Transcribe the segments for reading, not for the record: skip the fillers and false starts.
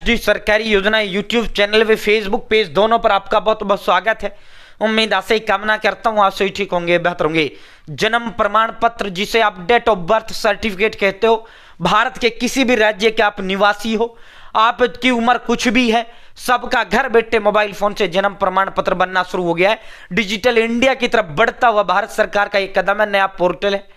जी सरकारी योजना YouTube channel व फेसबुक पेज दोनों पर आपका बहुत बहुत स्वागत है। उम्मीद आशा ही कामना करता हूँ आप सभी ठीक होंगे, बेहतर होंगे। जन्म प्रमाण पत्र जिसे आप डेट ऑफ बर्थ सर्टिफिकेट कहते हो, भारत के किसी भी राज्य के आप निवासी हो, आपकी उम्र कुछ भी है, सबका घर बैठे मोबाइल फोन से जन्म प्रमाण पत्र बनना शुरू हो गया है। डिजिटल इंडिया की तरफ बढ़ता हुआ भारत सरकार का एक कदम है, नया पोर्टल है।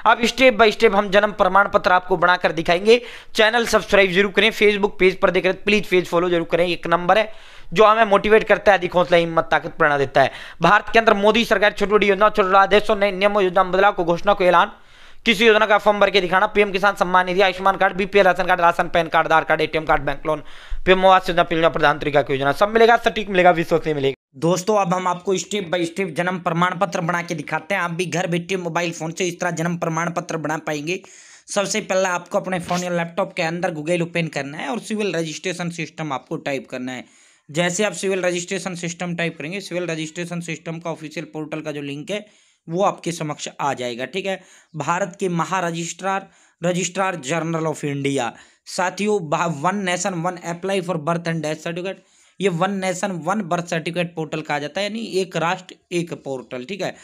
अब स्टेप बाय स्टेप हम जन्म प्रमाण पत्र आपको बनाकर दिखाएंगे। चैनल सब्सक्राइब जरूर करें, फेसबुक पेज पर देख रहे प्लीज पेज फॉलो जरूर करें। एक नंबर है जो हमें मोटिवेट करता है, अधिक हौसला हिम्मत ताकत प्रेरणा देता है। भारत के अंदर मोदी सरकार छोटी बड़ी योजना, छोटे आदेशों, नए नियमों, योजना बदलाव को घोषणा को ऐलान, किसी योजना का फॉर्म भर के दिखाना, PM Kisan Samman Nidhi, Ayushman card, BPL ration card, ration PAN card, Aadhaar card, ATM card, bank loan, PM Awas Yojana, प्रधानमंत्री का योजना, सब मिलेगा, सटीक मिलेगा, विश्वसनीय मिलेगा। दोस्तों अब हम आपको स्टेप बाय स्टेप जन्म प्रमाण पत्र बना के दिखाते हैं। आप भी घर बैठे मोबाइल फोन से इस तरह जन्म प्रमाण पत्र बना पाएंगे। सबसे पहले आपको अपने फोन या लैपटॉप के अंदर गूगल ओपन करना है और सिविल रजिस्ट्रेशन सिस्टम आपको टाइप करना है। जैसे आप सिविल रजिस्ट्रेशन सिस्टम टाइप करेंगे, सिविल रजिस्ट्रेशन सिस्टम का ऑफिशियल पोर्टल का जो लिंक है वो आपके समक्ष आ जाएगा। ठीक है, भारत के महारजिस्ट्रार रजिस्ट्रार जनरल ऑफ इंडिया, साथियों one nation one apply for birth and death certificate, ये one nation one birth certificate portal कहा जाता है, यानी एक राष्ट्र एक पोर्टल। ठीक है,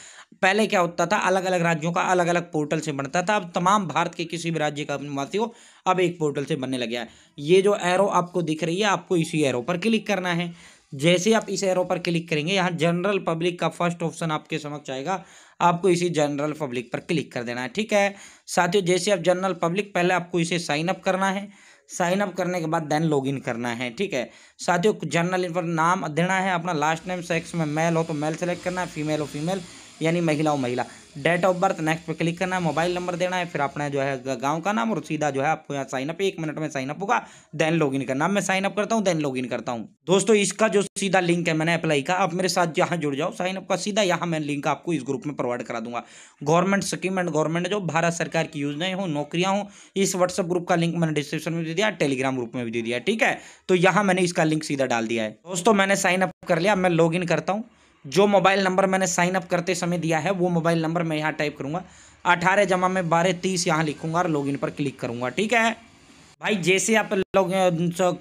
पहले क्या होता था, अलग अलग राज्यों का अलग अलग पोर्टल से बनता था। अब तमाम भारत के किसी भी राज्य का निवासी हो, अब एक पोर्टल से बनने लग गया है। ये जो एरो आपको दिख रही है, आपको इसी एरो पर क्लिक करना है। जैसे आप इस एरो पर क्लिक करेंगे, यहाँ जनरल पब्लिक का फर्स्ट ऑप्शन आपके समक्ष आएगा, आपको इसी जनरल पब्लिक पर क्लिक कर देना है। ठीक है साथियों, जैसे आप जनरल पब्लिक, पहले आपको इसे साइन अप करना है। साइन अप करने के बाद देन लॉगिन करना है। ठीक है साथियों, जनरल इन्फो नाम देना है अपना, लास्ट नेम सेक्स में मेल हो तो मेल सेलेक्ट करना है, फीमेल हो फीमेल यानी महिला हो महिला, डेट ऑफ बर्थ नेक्स्ट पे क्लिक करना है, मोबाइल नंबर देना है, फिर अपना जो है गांव का नाम, और सीधा जो है आपको यहाँ साइन अप, 1 मिनट में साइन अप होगा, देन लॉगिन करना। मैं साइन अप करता हूँ, देन लॉगिन करता हूँ। दोस्तों इसका जो सीधा लिंक है मैंने अप्लाई का, आप मेरे साथ यहाँ जुड़ जाओ। साइन अप का सीधा यहाँ मैं लिंक आपको इस ग्रुप में प्रोवाइड करा दूंगा। गवर्नमेंट स्कीम एंड गवर्नमेंट जो भारत सरकार की योजनाएं हो, नौकरियां हो, इस व्हाट्सएप ग्रुप का लिंक मैंने डिस्क्रिप्शन में दे दिया, टेलीग्राम ग्रुप में भी दे दिया। ठीक है, तो यहाँ मैंने इसका लिंक सीधा डाल दिया है। दोस्तों मैंने साइन अप कर लिया, मैं लॉगिन करता हूँ। जो मोबाइल नंबर मैंने साइन अप करते समय दिया है वो मोबाइल नंबर मैं यहाँ टाइप करूंगा, 18 जमा में 1230 यहाँ लिखूंगा और लॉगिन पर क्लिक करूंगा। ठीक है भाई, जैसे आप लोग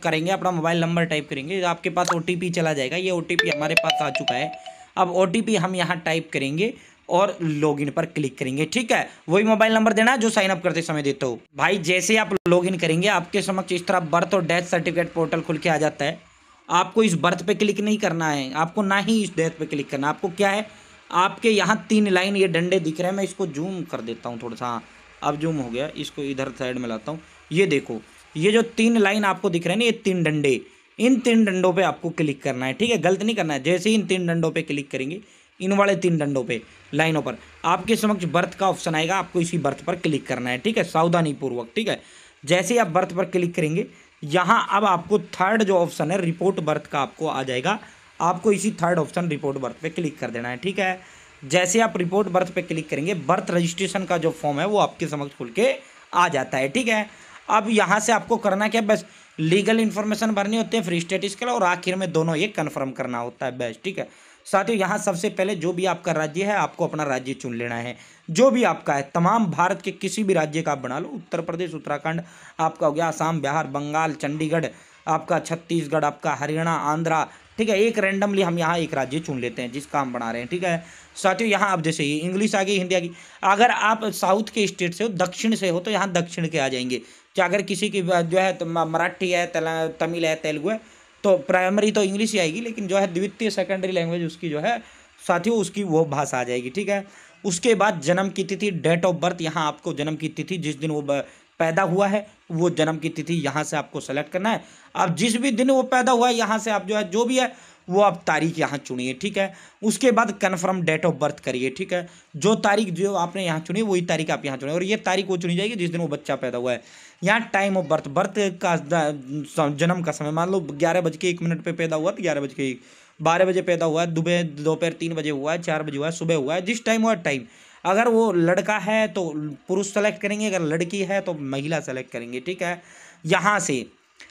करेंगे, अपना मोबाइल नंबर टाइप करेंगे, आपके पास ओटीपी चला जाएगा। ये ओटीपी हमारे पास आ चुका है। अब ओटीपी हम यहाँ टाइप करेंगे और लॉगिन पर क्लिक करेंगे। ठीक है, वही मोबाइल नंबर देना है जो साइन अप करते समय देते हो। भाई जैसे आप लॉगिन करेंगे, आपके समक्ष इस तरह बर्थ और डेथ सर्टिफिकेट पोर्टल खुल के आ जाता है। आपको इस बर्थ पे क्लिक नहीं करना है, आपको ना ही इस डेथ पे क्लिक करना है। आपको क्या है, आपके यहाँ 3 लाइन ये डंडे दिख रहे हैं, मैं इसको जूम कर देता हूँ थोड़ा सा। हाँ अब जूम हो गया, इसको इधर साइड में लाता हूँ। ये देखो, ये जो 3 लाइन आपको दिख रहे हैं ना, ये 3 डंडे, इन 3 डंडों पे आपको क्लिक करना है। ठीक है, गलत नहीं करना है। जैसे ही इन 3 डंडों पे क्लिक करेंगे, इन वाले 3 डंडों पे लाइनों पर आपके समक्ष बर्थ का ऑप्शन आएगा, आपको इसी बर्थ पर क्लिक करना है। ठीक है, सावधानी पूर्वक। ठीक है, जैसे ही आप बर्थ पर क्लिक करेंगे, यहाँ अब आपको थर्ड जो ऑप्शन है रिपोर्ट बर्थ का आपको आ जाएगा, आपको इसी थर्ड ऑप्शन रिपोर्ट बर्थ पे क्लिक कर देना है। ठीक है, जैसे आप रिपोर्ट बर्थ पे क्लिक करेंगे, बर्थ रजिस्ट्रेशन का जो फॉर्म है वो आपके समक्ष खुल के आ जाता है। ठीक है, अब यहाँ से आपको करना क्या, बस लीगल इन्फॉर्मेशन भरनी होती है, फ्री स्टेटस के लिए, और आखिर में दोनों ये कन्फर्म करना होता है बस। ठीक है साथियों, यहाँ सबसे पहले जो भी आपका राज्य है, आपको अपना राज्य चुन लेना है। जो भी आपका है, तमाम भारत के किसी भी राज्य का आप बना लो, उत्तर प्रदेश, उत्तराखंड आपका हो गया, असम, बिहार, बंगाल, चंडीगढ़ आपका, छत्तीसगढ़ आपका, हरियाणा, आंध्रा। ठीक है, एक रैंडमली हम यहाँ एक राज्य चुन लेते हैं जिसका हम बना रहे हैं। ठीक है साथियों, यहाँ आप जैसे इंग्लिश आ गई, हिंदी आ गई। अगर आप साउथ के स्टेट से हो, दक्षिण से हो, तो यहाँ दक्षिण के आ जाएंगे। क्या अगर किसी की जो है तो मराठी है, तमिल है, तेलुगु है, तो प्राइमरी तो इंग्लिश ही आएगी, लेकिन जो है द्वितीय सेकेंडरी लैंग्वेज उसकी जो है साथियों, उसकी वो भाषा आ जाएगी। ठीक है, उसके बाद जन्म की तिथि, डेट ऑफ बर्थ, यहाँ आपको जन्म की तिथि जिस दिन वो पैदा हुआ है वो जन्म की तिथि यहाँ से आपको सेलेक्ट करना है। अब जिस भी दिन वो पैदा हुआ है, यहाँ से आप जो है जो भी है वो आप तारीख यहाँ चुनिए। ठीक है, उसके बाद कन्फर्म डेट ऑफ बर्थ करिए। ठीक है, जो तारीख जो आपने यहाँ चुनी वही तारीख आप यहाँ चुनिए, और ये तारीख वो चुनी जाएगी जिस दिन वो बच्चा पैदा हुआ है। यहाँ टाइम ऑफ बर्थ, बर्थ का जन्म का समय, मान लो 11:01 पे पैदा हुआ तो 11 12 बजे पैदा हुआ है, दोपहर 3 बजे हुआ है, 4 बजे हुआ है, सुबह हुआ है, जिस टाइम हुआ टाइम। अगर वो लड़का है तो पुरुष सेलेक्ट करेंगे, अगर लड़की है तो महिला सेलेक्ट करेंगे। ठीक है, यहाँ से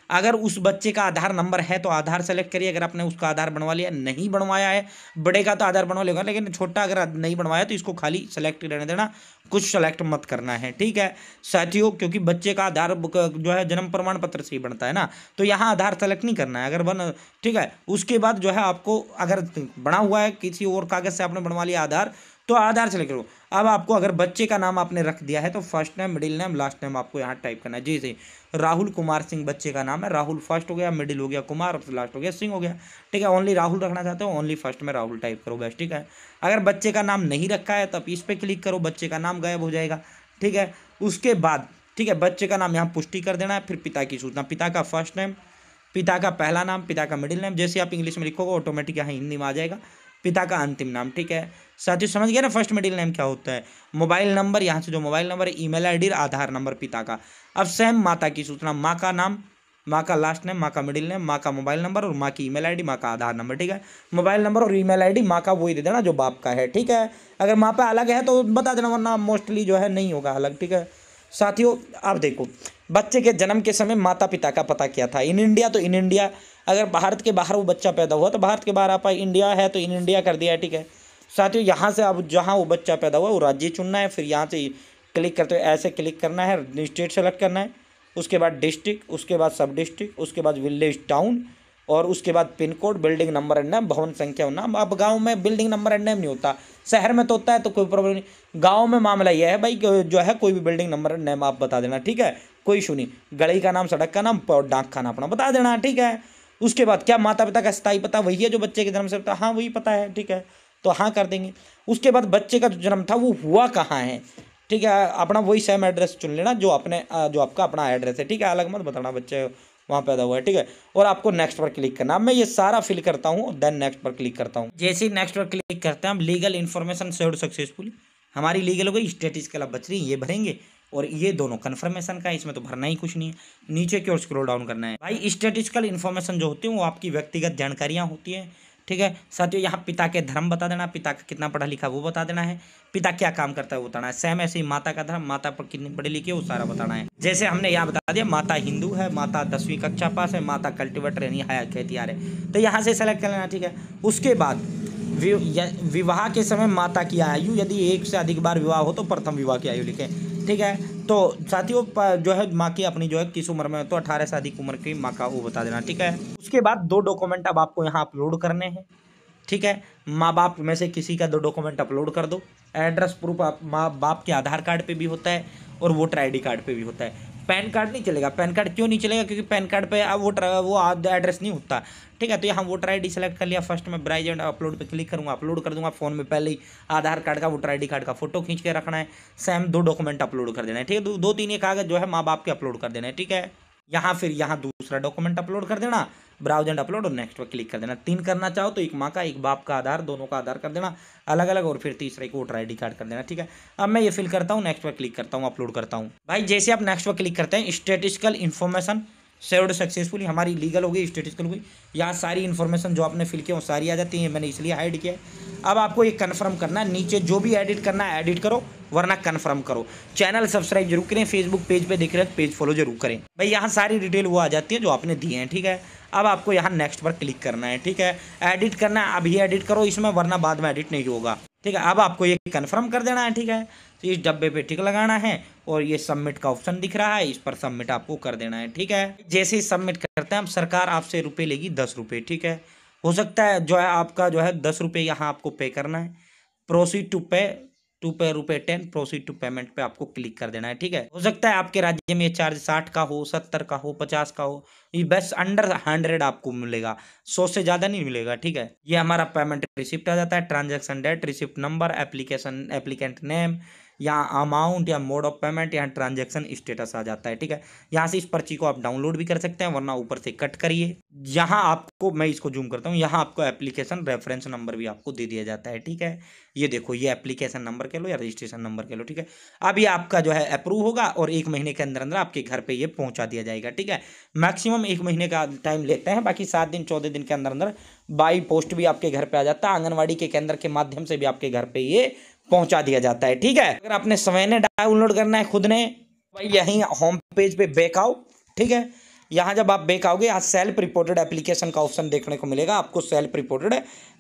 अगर उस बच्चे का आधार नंबर है तो आधार सेलेक्ट करिए, अगर आपने उसका आधार बनवा लिया, नहीं बनवाया है, बड़े का तो आधार बनवा लेगा, लेकिन छोटा अगर नहीं बनवाया तो इसको खाली सेलेक्ट रहने देना, कुछ सेलेक्ट मत करना है, ठीक है साथियों। क्योंकि बच्चे का आधार जो है जन्म प्रमाण पत्र से ही बनता है ना, तो यहाँ आधार सेलेक्ट नहीं करना है, अगर बन ठीक है। उसके बाद जो है आपको अगर बना हुआ है किसी और कागज से आपने बनवा लिया आधार, तो आधार सेलेक्ट करो। अब आपको अगर बच्चे का नाम आपने रख दिया है तो first name, middle name, last name आपको यहाँ टाइप करना है। जैसे राहुल कुमार सिंह बच्चे का नाम है, राहुल फर्स्ट हो गया, मिडिल हो गया कुमार, और लास्ट हो गया सिंह हो गया, ठीक है। ओनली राहुल रखना चाहते हो, ओनली फर्स्ट में राहुल टाइप करो बस, ठीक है। अगर बच्चे का नाम नहीं रखा है तब इस पर क्लिक करो, बच्चे का नाम गायब हो जाएगा, ठीक है। उसके बाद ठीक है बच्चे का नाम यहाँ पुष्टि कर देना है। फिर पिता की सूचना, पिता का फर्स्ट नेम, पिता का पहला नाम, पिता का मिडिल नेम, जैसे आप इंग्लिश में लिखोगे ऑटोमेटिक यहाँ हिंदी में आ जाएगा, पिता का अंतिम नाम, ठीक है साथियों। समझ गए ना फर्स्ट मिडिल नेम क्या होता है। मोबाइल नंबर, यहाँ से जो मोबाइल नंबर है, ईमेल आईडी, आधार नंबर पिता का। अब सेम माता की सूचना, माँ का नाम, माँ का लास्ट नेम, माँ का मिडिल नेम, माँ का मोबाइल नंबर और माँ की ईमेल आईडी, माँ का आधार नंबर, ठीक है। मोबाइल नंबर और ईमेल आईडी माँ का वही दे देना जो बाप का है, ठीक है। अगर माँ पे अलग है तो बता देना, वरना मोस्टली जो है नहीं होगा अलग, ठीक है साथियों। आप देखो बच्चे के जन्म के समय माता पिता का पता क्या था, इन इंडिया तो इन इंडिया, अगर भारत के बाहर वो बच्चा पैदा हुआ तो भारत के बाहर आप इंडिया है तो इन इंडिया कर दिया है, ठीक है साथियों। यहाँ से अब जहाँ वो बच्चा पैदा हुआ वो राज्य चुनना है, फिर यहाँ से क्लिक करते हुए ऐसे क्लिक करना है, स्टेट सेलेक्ट करना है, उसके बाद डिस्ट्रिक्ट, उसके बाद सब डिस्ट्रिक्ट, उसके बाद विलेज टाउन, और उसके बाद pin code, building number and name, भवन संख्या नाम। अब गांव में बिल्डिंग नंबर एंड नेम नहीं होता, शहर में तो होता है तो कोई प्रॉब्लम नहीं। गांव में मामला यह है भाई जो है कोई भी बिल्डिंग नंबर एंड नेम आप बता देना, ठीक है, कोई इशू नहीं। गली का नाम, सड़क का नाम और डाक खाना अपना बता देना, ठीक है। उसके बाद क्या माता पिता का स्थायी पता वही है जो बच्चे के जन्म से पता, हाँ वही पता है, ठीक है, तो हाँ कर देंगे। उसके बाद बच्चे का जो जन्म था वो हुआ कहाँ है, ठीक है, अपना वही सेम एड्रेस चुन लेना जो अपने जो आपका अपना एड्रेस है, ठीक है, अलग मत बताना बच्चे वहाँ पैदा हुआ है, ठीक है। और आपको नेक्स्ट पर क्लिक करना। अब मैं ये सारा फिल करता हूँ, देन नेक्स्ट पर क्लिक करता हूँ। जैसे ही नेक्स्ट पर क्लिक करते हैं हम, लीगल इन्फॉर्मेशन शेयर्ड सक्सेसफुली, हमारी लीगल हो गई, स्टेटिस्टिकल अब बच रही ये भरेंगे, और ये दोनों कन्फर्मेशन का है, इसमें तो भरना ही कुछ नहीं है। नीचे की ओर स्क्रॉल डाउन करना है भाई। स्टेटिस्टिकल इन्फॉर्मेशन जो होती है वो आपकी व्यक्तिगत जानकारियाँ होती हैं, ठीक है साथियों। यहाँ पिता के धर्म बता देना, पिता का कितना पढ़ा लिखा वो बता देना है, पिता क्या काम करता है वो बताना है। सेम ऐसे ही माता का धर्म, माता पर कितनी पढ़ी लिखी है वो सारा बताना है। जैसे हमने यहाँ बता दिया माता हिंदू है, माता 10वीं कक्षा पास है, माता कल्टीवेटर यानी हया खेतियार है, तो यहाँ से सेलेक्ट कर लेना, ठीक है। उसके बाद विवाह के समय माता की आयु, यदि एक से अधिक बार विवाह हो तो प्रथम विवाह की आयु लिखें, ठीक है। तो साथियों जो है माँ की अपनी जो है किस उम्र में, तो 18 से अधिक उम्र की माँ का वो बता देना, ठीक है। उसके बाद 2 डॉक्यूमेंट अब आपको यहाँ अपलोड करने हैं, ठीक है। माँ बाप में से किसी का 2 डॉक्यूमेंट अपलोड कर दो। एड्रेस प्रूफ माँ बाप के आधार कार्ड पे भी होता है और वोटर आईडी कार्ड पे भी होता है। पैन कार्ड नहीं चलेगा। पैन कार्ड क्यों नहीं चलेगा? क्योंकि पैन कार्ड पे अब वो एड्रेस नहीं होता, ठीक है। तो यहाँ वोटर आईडी सेलेक्ट कर लिया, फर्स्ट में ब्राउज एंड अपलोड पे क्लिक करूँगा, अपलोड कर दूंगा। फ़ोन में पहले ही आधार कार्ड का, वोटर आईडी कार्ड का फोटो खींच के रखना है। सेम 2 डॉक्यूमेंट अपलोड कर देना है, ठीक है। 2-3 ये कागज जो है माँ बाप के अपलोड कर देना है, ठीक है। फिर यहाँ दूसरा डॉक्यूमेंट अपलोड कर देना, ब्राउज एंड अपलोड और नेक्स्ट पर क्लिक कर देना। 3 करना चाहो तो एक माँ का, एक बाप का आधार, दोनों का आधार कर देना अलग अलग, और फिर तीसरा एक वोटर आईडी कार्ड कर देना, ठीक है। अब मैं ये फिल करता हूँ, नेक्स्ट पर क्लिक करता हूँ, अपलोड करता हूँ। भाई जैसे आप नेक्स्ट पर क्लिक करते हैं, स्टैटिस्टिकल इन्फॉर्मेशन शेयर्ड सक्सेसफुली, हमारी लीगल हो गई, स्टैटिस्टिकल हो गई। यहाँ सारी इन्फॉर्मेशन जो आपने फिल किया वो सारी आ जाती है, मैंने इसलिए हाइड किया है। अब आपको ये कन्फर्म करना है, नीचे जो भी एडिट करना है एडिट करो, वरना कन्फर्म करो। चैनल सब्सक्राइब जरूर करें, फेसबुक पेज पे दिख रहे हैं पेज फॉलो जरूर करें। भाई यहाँ सारी डिटेल वो आ जाती है जो आपने दिए हैं, ठीक है। अब आपको यहाँ नेक्स्ट पर क्लिक करना है, ठीक है। एडिट करना है, अभी एडिट करो इसमें, वरना बाद में एडिट नहीं होगा, ठीक है। अब आपको ये कन्फर्म कर देना है, ठीक है। तो इस डब्बे पे टिक लगाना है और ये सबमिट का ऑप्शन दिख रहा है, इस पर सबमिट आपको कर देना है, ठीक है। जैसे ही सबमिट करते हैं, अब सरकार आपसे रुपये लेगी 10 रुपये, ठीक है। हो सकता है जो है आपका जो है 10 रुपये यहाँ आपको पे करना है। प्रोसीड टू पे रुपये 10, प्रोसीड टू पेमेंट पे आपको क्लिक कर देना है, ठीक है। हो सकता है आपके राज्य में ये चार्ज 60 का हो, 70 का हो, 50 का हो, ये बस अंडर 100 आपको मिलेगा, 100 से ज़्यादा नहीं मिलेगा, ठीक है। ये हमारा पेमेंट रिसिप्ट आ जाता है, transaction date, receipt number, applicant name, यहाँ अमाउंट या मोड ऑफ पेमेंट, यहाँ ट्रांजैक्शन स्टेटस आ जाता है, ठीक है। यहाँ से इस पर्ची को आप डाउनलोड भी कर सकते हैं, वरना ऊपर से कट करिए। यहाँ आपको, मैं इसको जूम करता हूँ, यहाँ आपको एप्लीकेशन रेफरेंस नंबर भी आपको दे दिया जाता है, ठीक है। ये देखो, ये एप्लीकेशन नंबर कह लो या रजिस्ट्रेशन नंबर कह लो, ठीक है। अब ये आपका जो है अप्रूव होगा और 1 महीने के अंदर अंदर आपके घर पे ये पहुंचा दिया जाएगा, ठीक है। मैक्सिमम 1 महीने का टाइम लेते हैं, बाकी 7 दिन 14 दिन के अंदर अंदर बाई पोस्ट भी आपके घर पे आ जाता है। आंगनवाड़ी के केंद्र के माध्यम से भी आपके घर पे ये पहुंचा दिया जाता है, ठीक है। अगर आपने समय ने डाउनलोड करना है खुद ने, भाई यहीं होम पेज पे बैक आओ, ठीक है। यहाँ जब आप बैक आओगे, यहाँ सेल्फ रिपोर्टेड एप्लीकेशन का ऑप्शन देखने को मिलेगा। आपको सेल्फ रिपोर्टेड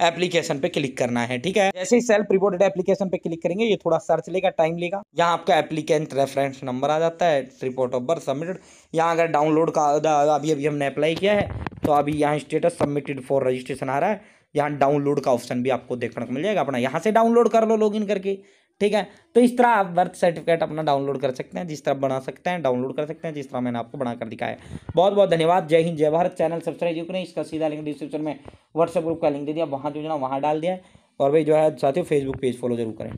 एप्लीकेशन पे क्लिक करना है, ठीक है। जैसे ही सेल्फ रिपोर्टेड एप्लीकेशन पे क्लिक करेंगे, ये थोड़ा सर्च लेगा, टाइम लेगा। यहाँ आपका एप्लीकेंट रेफरेंस नंबर आ जाता है, रिपोर्ट ऑफ बर्थ सबमिटेड। यहाँ अगर डाउनलोड का अभी हमने अप्लाई किया है, तो अभी यहाँ स्टेटस सबमिटेड फॉर रजिस्ट्रेशन आ रहा है। यहाँ डाउनलोड का ऑप्शन भी आपको देखने को मिल जाएगा, अपना यहाँ से डाउनलोड कर लो लॉगिन करके, ठीक है। तो इस तरह आप बर्थ सर्टिफिकेट अपना डाउनलोड कर सकते हैं, जिस तरह बना सकते हैं, डाउनलोड कर सकते हैं, जिस तरह मैंने आपको बनाकर दिखाया। बहुत बहुत धन्यवाद। जय हिंद, जय भारत। चैनल सब्सक्राइब करें, इसका सीधा लिंक डिस्क्रिप्शन में व्हाट्सएप ग्रुप का लिंक दे दिया, वहाँ जो है ना वहाँ डाल दिया। और भाई जो है साथियों फेसबुक पेज फॉलो जरूर करें।